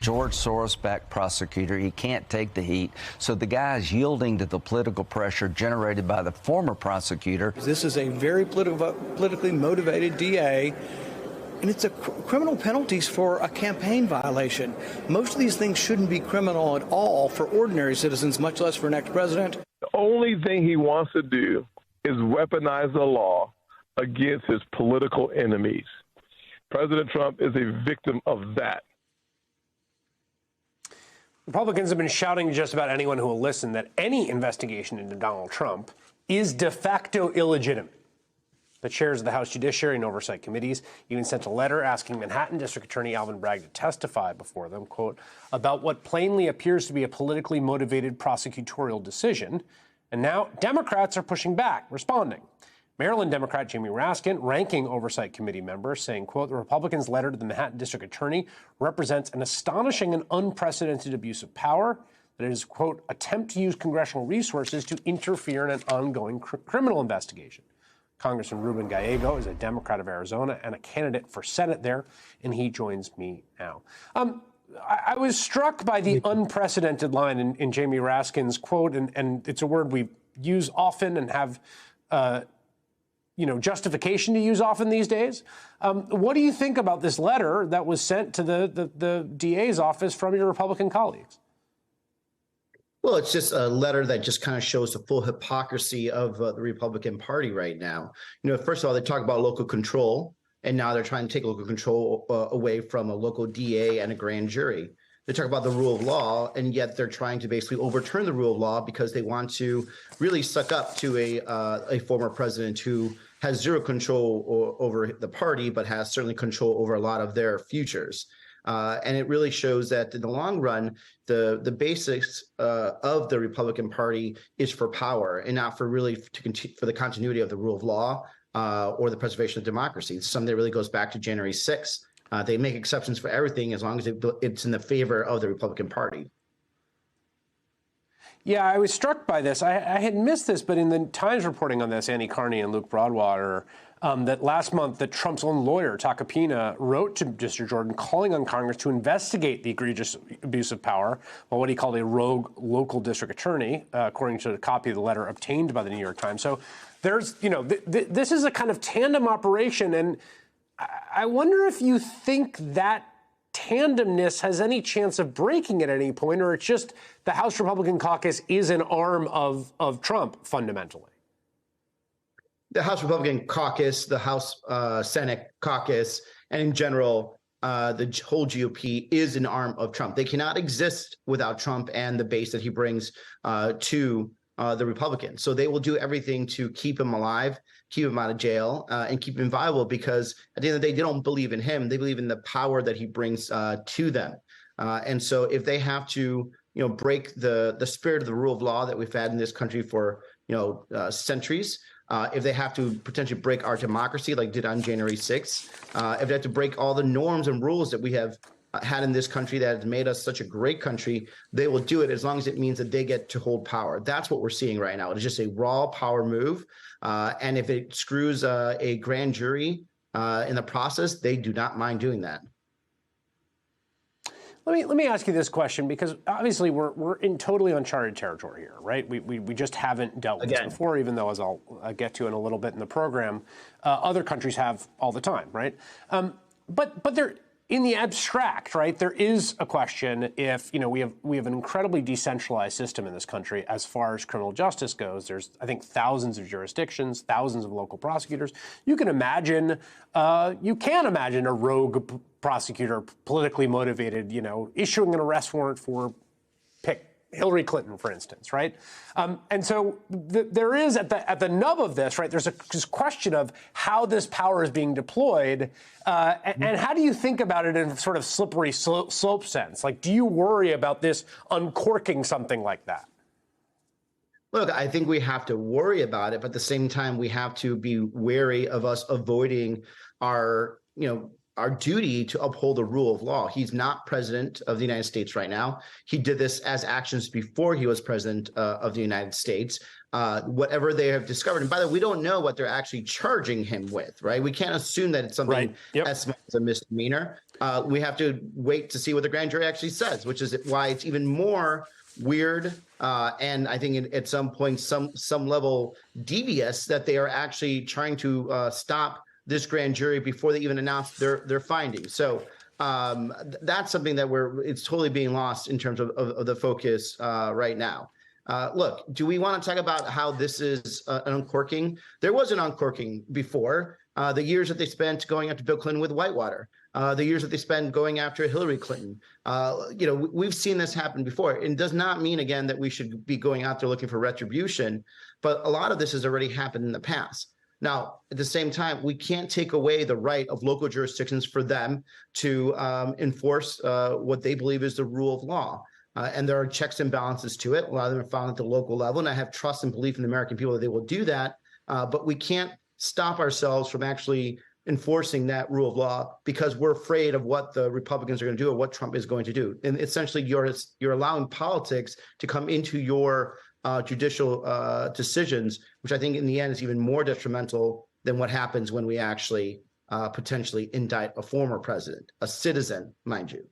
George Soros-backed prosecutor. He can't take the heat. So the guy is yielding to the political pressure generated by the former prosecutor. This is a very politically motivated DA, and it's criminal penalties for a campaign violation. Most of these things shouldn't be criminal at all for ordinary citizens, much less for an ex-president. The only thing he wants to do is weaponize the law against his political enemies. President Trump is a victim of that. Republicans have been shouting to just about anyone who will listen that any investigation into Donald Trump is de facto illegitimate. The chairs of the House Judiciary and Oversight Committees even sent a letter asking Manhattan District Attorney Alvin Bragg to testify before them, quote, about what plainly appears to be a politically motivated prosecutorial decision. And now Democrats are pushing back, responding. Maryland Democrat Jamie Raskin, ranking Oversight Committee member, saying, quote, the Republicans' letter to the Manhattan District Attorney represents an astonishing and unprecedented abuse of power that is, quote, attempt to use congressional resources to interfere in an ongoing criminal investigation. Congressman Ruben Gallego is a Democrat of Arizona and a candidate for Senate there, and he joins me now. I was struck by the unprecedented line in Jamie Raskin's quote, and it's a word we use often and have justification to use often these days. What do you think about this letter that was sent to the DA's office from your Republican colleagues? Well, it's just a letter that just kind of shows the full hypocrisy of the Republican Party right now. First of all, they talk about local control, and now they're trying to take local control away from a local DA and a grand jury. They talk about the rule of law, and yet they're trying to basically overturn the rule of law because they want to really suck up to a former president who has zero control over the party, but has certainly control over a lot of their futures. And it really shows that in the long run, the basics of the Republican Party is for power and not for really for the continuity of the rule of law or the preservation of democracy. It's something that really goes back to January 6th. They make exceptions for everything as long as it's in the favor of the Republican Party. Yeah, I was struck by this. I had missed this, but in the Times reporting on this, Annie Carney and Luke Broadwater, that last month that Trump's own lawyer, Taka Pina, wrote to Mr. Jordan calling on Congress to investigate the egregious abuse of power by what he called a rogue local district attorney, according to a copy of the letter obtained by the New York Times. So there's, this is a kind of tandem operation, and I wonder if you think that tandemness has any chance of breaking at any point, or it's just the House Republican caucus is an arm of Trump fundamentally. The House Republican caucus, the House Senate caucus, and in general, the whole GOP is an arm of Trump. They cannot exist without Trump and the base that he brings to the Republicans. So they will do everything to keep him alive, keep him out of jail, and keep him viable, because at the end of the day, they don't believe in him. They believe in the power that he brings to them. And so if they have to, break the spirit of the rule of law that we've had in this country for, centuries, if they have to potentially break our democracy like did on January 6th, if they have to break all the norms and rules that we have had in this country that has made us such a great country, they will do it as long as it means that they get to hold power. That's what we're seeing right now. It's just a raw power move. And if it screws a grand jury in the process, they do not mind doing that. Let me ask you this question, because obviously we're in totally uncharted territory here, right? We just haven't dealt with this before, even though, as I'll get to in a little bit in the program, other countries have all the time, right? But there, in the abstract, right, there is a question if, we have an incredibly decentralized system in this country as far as criminal justice goes. There's, I think, thousands of jurisdictions, thousands of local prosecutors. You can imagine a rogue prosecutor, politically motivated, issuing an arrest warrant for, pick Hillary Clinton, for instance, right? And so there is at the nub of this, right? There's this question of how this power is being deployed, and how do you think about it in a sort of slippery slope sense? Like, do you worry about this uncorking something like that? Look, I think we have to worry about it, but at the same time, we have to be wary of us avoiding our, our duty to uphold the rule of law. He's not president of the United States right now. He did this as actions before he was president of the United States. Whatever they have discovered, and by the way, we don't know what they're actually charging him with, right? We can't assume that it's something as small as a misdemeanor. We have to wait to see what the grand jury actually says, which is why it's even more weird, and I think at some point, some level devious that they are actually trying to stop this grand jury before they even announce their findings. So that's something that it's totally being lost in terms of the focus right now. Look, do we want to talk about how this is an uncorking? There was an uncorking before. The years that they spent going after Bill Clinton with Whitewater, the years that they spent going after Hillary Clinton. We've seen this happen before. It does not mean, again, that we should be going out there looking for retribution, but a lot of this has already happened in the past. Now, at the same time, we can't take away the right of local jurisdictions for them to enforce what they believe is the rule of law. And there are checks and balances to it. A lot of them are found at the local level, and I have trust and belief in the American people that they will do that. But we can't stop ourselves from actually enforcing that rule of law because we're afraid of what the Republicans are going to do or what Trump is going to do. And essentially, you're allowing politics to come into your judicial decisions, which I think in the end is even more detrimental than what happens when we actually potentially indict a former president, a citizen, mind you.